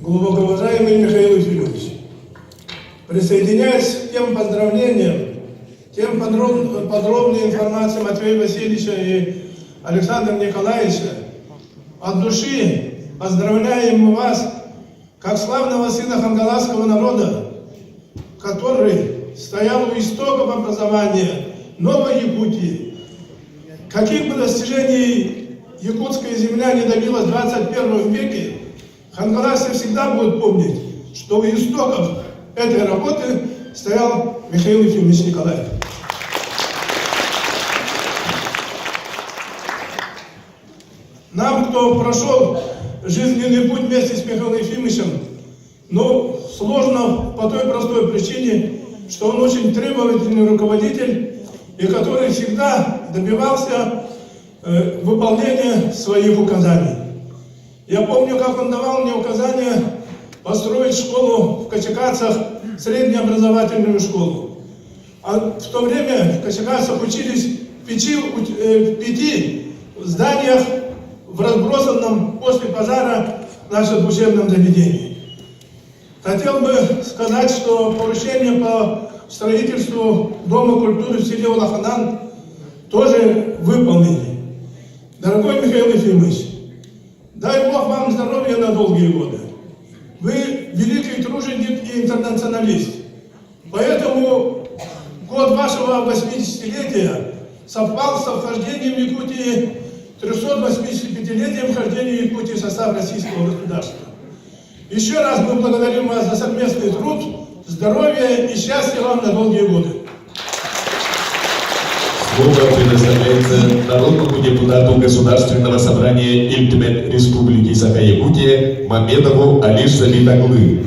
Глубоко уважаемый Михаил Ефимович, присоединяясь к тем поздравлениям, тем подробной информации Матвея Васильевича и Александра Николаевича, от души поздравляем вас, как славного сына хангаласского народа, который стоял у истоков образования Новой Якутии. Каких бы достижений якутская земля не добилась в 21 веке, хангаласцы всегда будут помнить, что у истоков этой работы стоял Михаил Ефимович Николаев. Нам, кто прошел жизненный путь вместе с Михаилом Ефимовичем, сложно по той простой причине, что он очень требовательный руководитель, и который всегда добивался выполнения своих указаний. Я помню, как он давал мне указания построить школу в Качакацах, среднеобразовательную школу. А в то время в Качакацах учились в 5 зданиях в разбросанном после пожара нашем учебном заведении. Хотел бы сказать, что поручение по строительству Дома культуры в селе Улаханан тоже выполнены. Дорогой Михаил Ефимович, дай Бог вам здоровья на долгие годы. Вы великий труженик и интернационалист. Поэтому год вашего 80-летия совпал с вхождением Якутии, 385-летием вхождения Якутии в состав российского государства. Еще раз мы благодарим вас за совместный труд, здоровья и счастья вам на долгие годы. Слово предоставляется народному депутату Государственного собрания Ильтмет Республики Саха-Якутия Мамедову Алиш Залитаглы.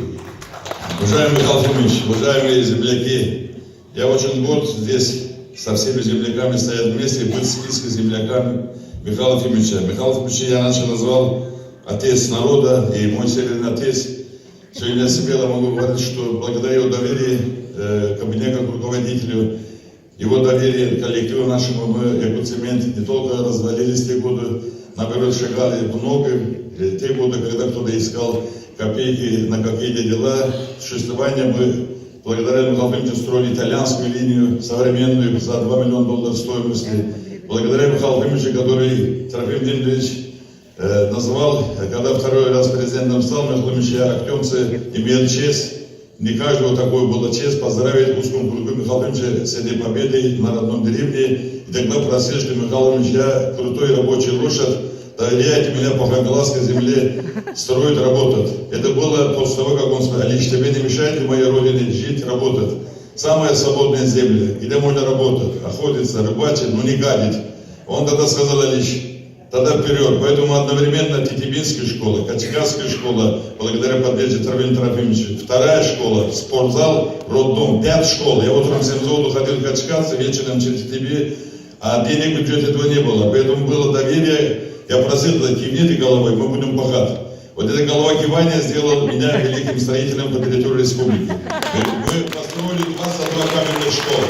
Уважаемый Михаил Ефимович, уважаемые земляки, я очень горд здесь со всеми земляками стоять вместе, быть в списке земляками Михаила Ефимовича. Михаил Ефимовича я раньше назвал отец народа и мой северный отец. Сегодня я себе могу говорить, что благодаря его доверию ко мне как руководителю, его доверие коллективу нашему, мы Якутцемент не только развалились те годы, наоборот шагали много. Те годы, когда кто-то искал копейки на какие-то дела существования, мы благодаря Михаилу Ефимовичу строили итальянскую линию, современную, за $2 миллиона стоимости. Благодаря Михаилу Ефимовичу, который Трофим Дмитриевич назвал, когда второй раз президентом стал, Михаил Ефимович, я актемцы имел честь, не каждого такой была честь поздравить узкому кругу Михаила Ефимовича с этой победой на родном деревне. И тогда просил, что Михаил Ефимович, я крутой рабочий лошадь, доверяйте меня по хангаласской земле строить, работать. Это было после того, как он сказал: Алиш, тебе не мешайте моей родине жить, работать. Самая свободная земля, где можно работать, охотиться, рыбачить, но не гадить. Он тогда сказал: Алиш, тогда вперед. Поэтому одновременно Тетибинская школа, Качкасская школа, благодаря поддержке Трофима Трофимовича, вторая школа, спортзал, роддом, 5 школ. Я утром в 7 золоту ходил в Качкасцы, вечером через Тетиби, а денег в бюджете этого не было. Поэтому было доверие. Я просил, кивните головой, мы будем пахать. Вот это голова кивания сделала меня великим строителем по территории республики. Мы построили 22 каменных школы.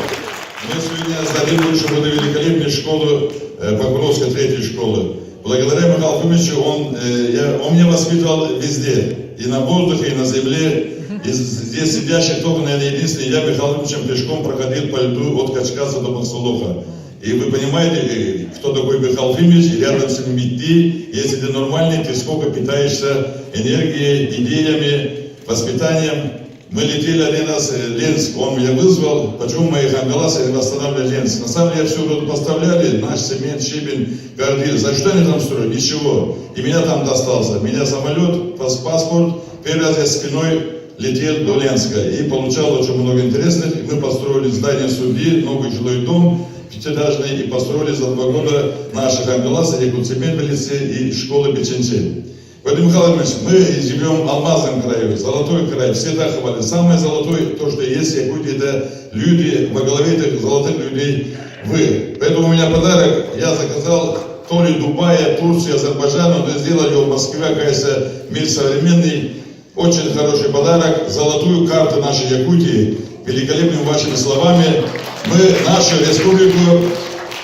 Мы сегодня сдадим лучше буду великолепную школу, Покровской 3-й школы. Благодаря Михаилу Ефимовичу он меня воспитывал везде. И на воздухе, и на земле. И здесь сидящих только, наверное, единственный, я Михаилом Ефимовичем пешком проходил по льду от Качкаса до Мансулуха. И вы понимаете, кто такой Михаил Ефимович, и рядом с ним идти, если ты нормальный, ты сколько питаешься энергией, идеями, воспитанием. Мы летели один раз в Ленск, он меня вызвал, почему мои хангаласы не восстанавливали Ленск. На самом деле все тут поставляли, наш цемент, щебень, гордиль. За что они там строят? Ничего. И меня там достался. Меня самолет, паспорт, первый раз я спиной летел до Ленска и получал очень много интересных. И мы построили здание судьи, новый жилой дом, 5-этажный, и построили за 2 года наши хангаласы, Якутцемент и школы Печенче. Поэтому, Михаил Ефимович, мы живем в алмазном крае, золотой край, всегда хвалят. Самое золотое, то, что есть в Якутии, это люди, во главе этих золотых людей вы. Поэтому у меня подарок, я заказал то ли Дубая, Турции, Азербайджана, но сделали его в Москве, кажется, мир современный. Очень хороший подарок, золотую карту нашей Якутии, великолепными вашими словами. Мы нашу республику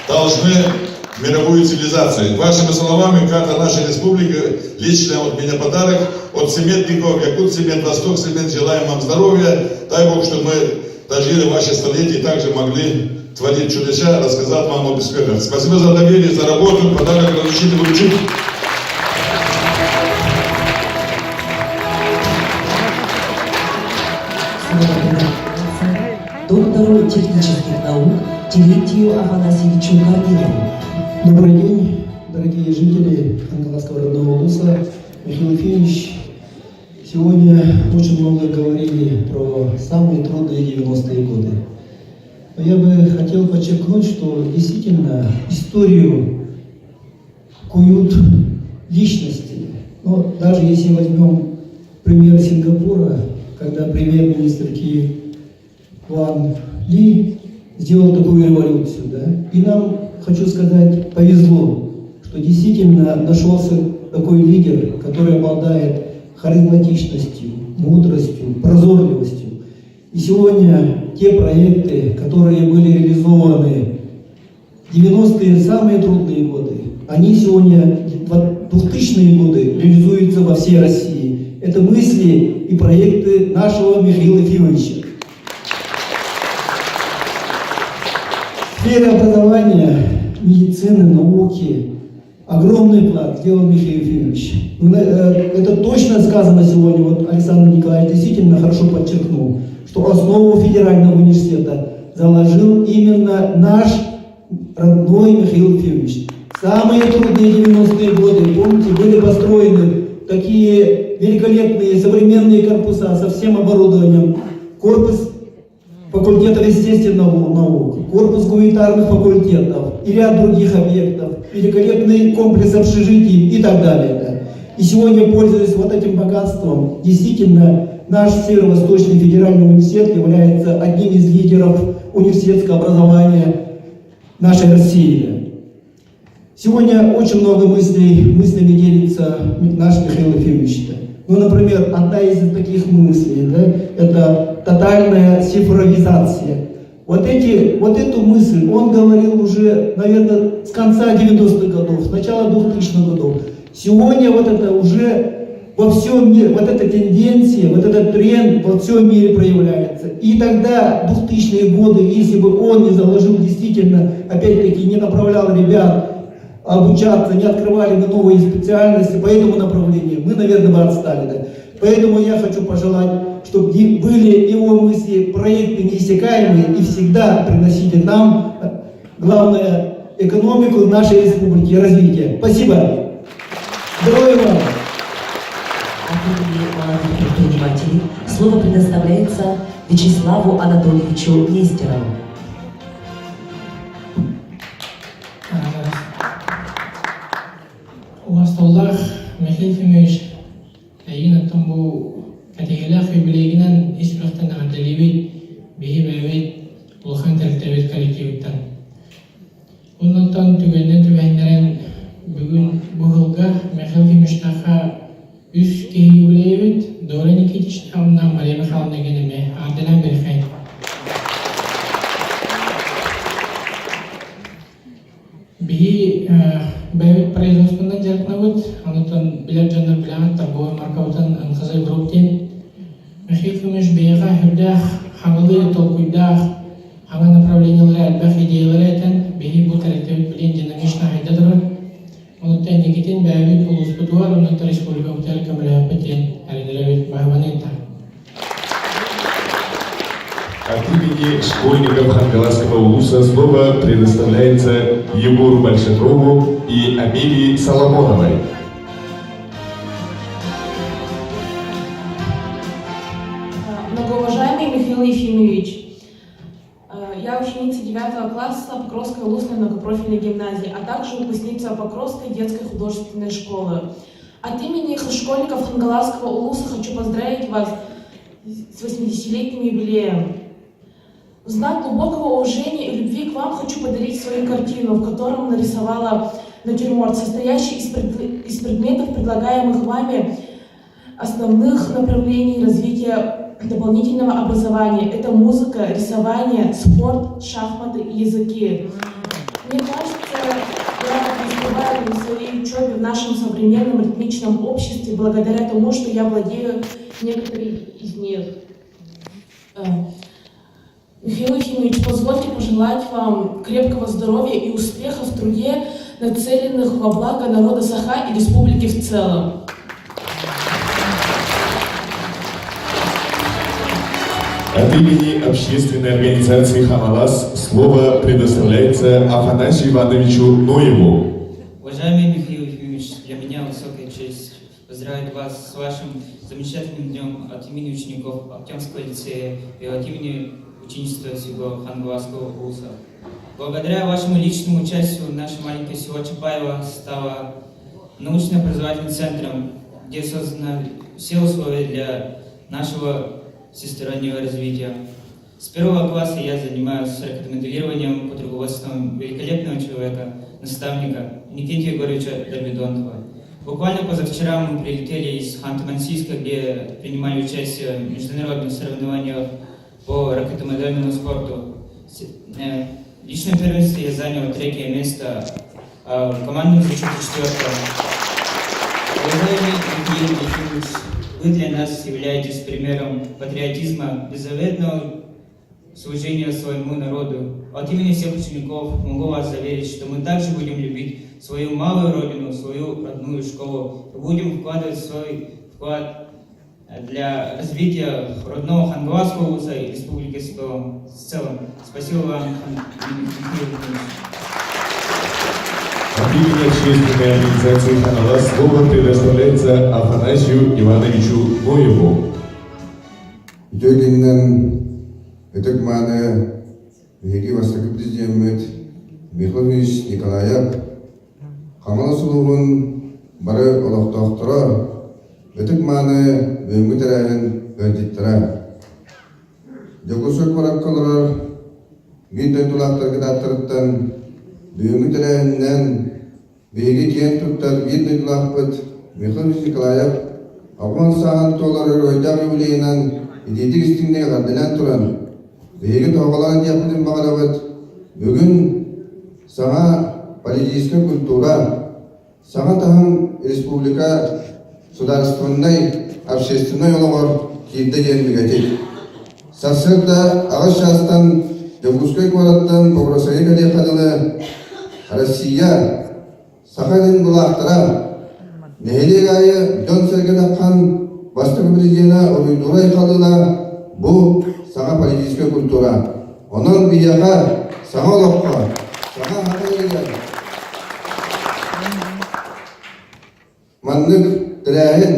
должны мировую цивилизацию. Вашими словами, карта нашей республики, лично от меня подарок от от цементников, Якут Цемент, Восток Цемент, желаем вам здоровья. Дай Бог, чтобы мы дожили ваши столетия и также могли творить чудеса, рассказать вам об успехах. Спасибо за доверие, за работу. Подарок разрешите вручить. Доктору технических наук Терентию Афанасьевичу Корнилову. Добрый день, дорогие жители Хангаласского родного улуса. Михаил Ефимович, сегодня очень много говорили про самые трудные 90-е годы. Но я бы хотел подчеркнуть, что действительно историю куют личности. Но даже если возьмем пример Сингапура, когда премьер-министр Кван Ли сделал такую революцию, да? И нам, хочу сказать, повезло, что действительно нашелся такой лидер, который обладает харизматичностью, мудростью, прозорливостью. И сегодня те проекты, которые были реализованы в 90-е, самые трудные годы, они сегодня, в 2000-е годы, реализуются во всей России. Это мысли и проекты нашего Михаила Ефимовича. В сфере образования, медицины, науки огромный вклад сделал Михаил Ефимович. Это точно сказано сегодня, вот Александр Николаевич действительно хорошо подчеркнул, что основу федерального университета заложил именно наш родной Михаил Ефимович. Самые трудные 90-е годы, помните, были построены такие великолепные современные корпуса со всем оборудованием. Корпус факультетов естественных наук, корпус гуманитарных факультетов и ряд других объектов, великолепный комплекс общежитий и так далее. Да. И сегодня, пользуясь вот этим богатством, действительно наш Северо-Восточный федеральный университет является одним из лидеров университетского образования нашей России. Да. Сегодня очень много мыслями делится наш Михаил Ефимович. Да. Ну, например, одна из таких мыслей, да, это тотальная цифровизация. Вот эту мысль он говорил уже, наверное, с конца 90-х годов, с начала 2000-х годов. Сегодня вот это уже во всем мире, вот эта тенденция, вот этот тренд во всем мире проявляется. И тогда, 2000-е годы, если бы он не заложил действительно, опять-таки, не направлял ребят обучаться, не открывали мы новые специальности по этому направлению, мы, наверное, бы отстали. Да? Поэтому я хочу пожелать, чтобы были его мысли, проекты неиссякаемые и всегда приносили нам, главное, экономику нашей республики и развитие. Спасибо. Здоровья вам. От имени молодых предпринимателей слово предоставляется Вячеславу Анатольевичу Нестерову. Уасталлах Михаил Ефимович әйін аттан бұл кәтегелі қүйбілегінен еспіқтен ғадделебет, бейі бәйбет, ұлхан тәріктәбет коллективіттен. Оннан түгеннен түбәйіндерін бүгін бұғылға Михаил Ефимовичтаға үш кейі білейбет, дорын екетішін қауымнан Мария Михайловна генеме ардылан бір қайын. Бейі бәйбет производстводан жарқынавыд, анытын білер жандар білағат торговый маркаутын анқызай бұрыптен. Михаил Ефимович бейға хүрдәқ, хаңылы толкуйдақ, хаңа направлениялары әлбәқ идеялары әтін, бейі бұл тәріктәбет білен динамична хайдадырыр. Онытын негетін бәйбет ұлыс бұдуар, онытын республика ұтар көміләпетен әрінірәбет байванетті. От имени школьников Хангаласского улуса слово предоставляется Егору Большакову и Амелии Соломоновой. Многоуважаемый Михаил Ефимович, я ученица 9 класса Покровской улусной многопрофильной гимназии, а также выпускница Покровской детской художественной школы. От имени школьников Хангаласского улуса хочу поздравить вас с 80-летним юбилеем. В знак глубокого уважения и любви к вам хочу подарить свою картину, в котором нарисовала натюрморт, состоящий из предметов, предлагаемых вами основных направлений развития дополнительного образования. Это музыка, рисование, спорт, шахматы и языки. Мне кажется, я успеваю своей учебы учебе в нашем современном ритмичном обществе благодаря тому, что я владею некоторыми из них. Михаил Ефимович, позвольте пожелать вам крепкого здоровья и успеха в труде, нацеленных во благо народа Саха и республики в целом. От имени общественной организации «Хамалас» слово предоставляется Афанасию Ивановичу Ноеву. Уважаемый Михаил Ефимович, для меня высокая честь поздравить вас с вашим замечательным днем от имени учеников Актемского лицея и от имени ученичества всего Хангаласского вуза. Благодаря вашему личному участию наше маленькое село Чапаево стало научно-образовательным центром, где созданы все условия для нашего всестороннего развития. С первого класса я занимаюсь ракетомоделированием под руководством великолепного человека, наставника Никиты Егоровича Давидонтова. Буквально позавчера мы прилетели из Ханты-Мансийска, где принимали участие в международных соревнованиях по ракетомодельному спорту. В личном первенстве я занял 3-е место, а в командном зачете 4-е. Уважаемый Михаил Ефимович, вы для нас являетесь примером патриотизма, беззаветного служения своему народу. От имени всех учеников могу вас заверить, что мы также будем любить свою малую родину, свою родную школу. Будем вкладывать свой вклад для развития родного Хангаласского вуза и республики в целом. Спасибо вам, Михаил Ефимович. От имени общественной организации «Хамалас» слово предоставляется Афанасию Ивановичу Ноеву. Жөгіннен өтік маны Мехеки Востокы президент Михайлович Николаев Хамалас улуғын бары олықтақтыра өтік маны бөңгі тәрәйін өндеттіра. Жокусық бараққалар бейді тұлақтар кедаттырыттан бөңгі тәрәйіннен бейгі кен тұттар бейді тұлақпыт Михайлович Николаев Ағуан саған толары ройдағы үлейінен идейтік істіңдегі ғардылан тұран бейгі тоғаларын япыдың бағалабыт бүгін саңа политическая культура саңа тағын республика государственной общественной олығыр кейді ендігетек. Сақсырда ағыз шастан Девгускай квараттан Погросайы кәде қадылы Россия сақайдың бұлақтыра нәйлек айы жон сәрген аққан Восток президиена ұйдурай қалыла бұл саңа политическая культура. Оның бияға саңа олыққа, саңа хақылыға манның тірәйін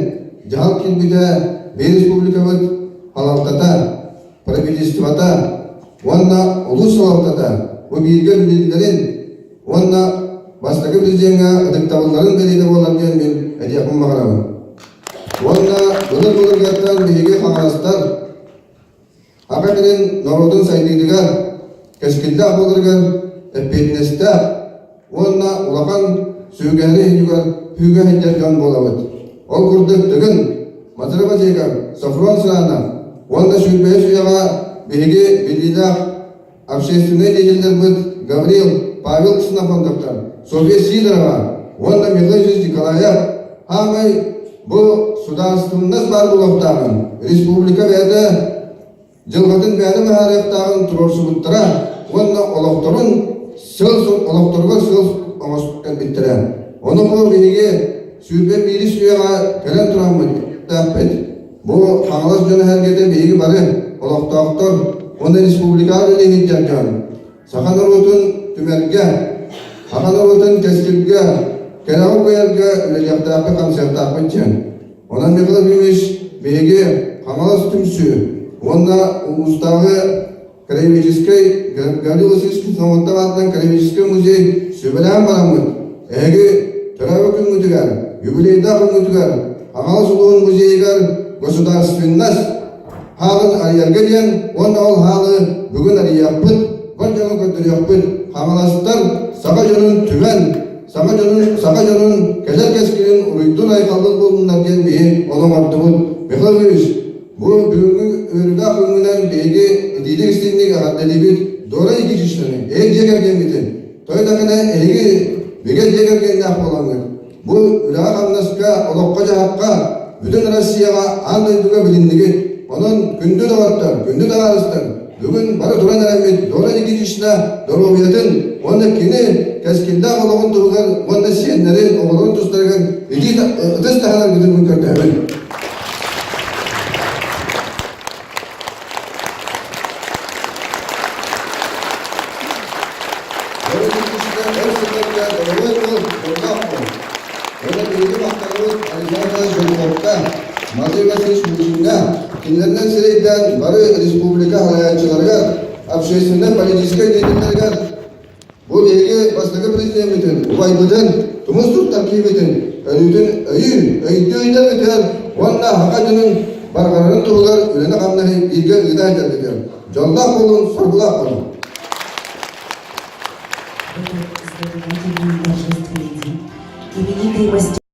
жал келбіде бей республикавыд халалтата, правительствата, онна улус халалтата, бұл білген білдерін, онна Восток президиенға ұдықтавыларын бәлейді боларген мен әдеқым мағарамын. Онна бұлыр гәттен бейге қағарастар, ақабеден народын сайдыдыға кәскілді болырған әппетінесті, онна ұлақан сөйгәрі үйгер пүйге хеджерген болауыд. Ол күрдік түгін Матырыба жегер Сафрон сұрана, онда шүрбе сүйаға бейге білдідақ общественный деятелдер бұд Гаврил Павел Ксенофондықтар, София Сидорова, онда Михайлович Николаев, хамай бұл сударственность бар бұлықтағын, республика бәді жылғатын бәді мәхаректағын тұрорсы бұттыра, онда олықтырын олықтырға сыл оңысқан біттірі. Оны бұл бейге сүйірбе бейді сүйеға кәрен тұрамын дәппет. Бұл қаңылас жөні әргеде бейге бары олықтақтыр, онда республикалы дейін жарған. Сақаныр отын түмерге, сақаныр отын кәскілге, кәрауы көйерге үлелектақы концерттақы чен. Онан Михайлов Ефимович бейге қаңылас түмсі, онда ұлыстағы Краеведческий, Гаврил Васильевич Заводтан атынан Краеведческий музей сөбілән барамын. Әге тұрауы күн мүтігер, юбилейда күн мүтігер, аңал сұлуын музейгер государственность халын арьерге ден, онда ол халы бүгін арьяқпыт, бір жаңы көттіряқпыт, қамаластар саға жөнін түмен, саға жөнін кәлер кәскерін ұйдың айқалдық болынлар кен бейін олон артығын. Михайлов Ефимович, бұл бүгінгі өріға күнгінен бейге дейдік істендегі ағаттады бір дора екі жештіні, әйік жегер кембетін. Тойдағына әйгі бегер жегер кенді ақ болаңыр. bu ülağa anlaska olokka jahakka bütün Rossiyaga andaydıga bilindigi onun gündü dağıttar, gündü dağıttar. Bugün bara duran eramit, dolan iki kişine dorobiyatın, onda kini keskilde oğluğun tuğugan, onda siyenlerin oğluğun tuzlargan, ötüs tahalar bütün gün körtemin. Böyle bir kişiler her seferinde doğru yol, yolda ol. Böyle birinci baktarımız Alizada Jolkok'ta, Mazivasiş Mujin'da, kimlerden sereyden barı Respublika halayançılarga, Abşehir'sinden Palicisiga liderlerge, bu belge baştaki prezidentin, Ubaybu'dan, Tumus Tut Tarkibi'tin, Önüdün öydü öydü öter, onunla hakadının barbarının tuğular ülene kamları ilgen gıda eder. Jolda olun, sorgula olun.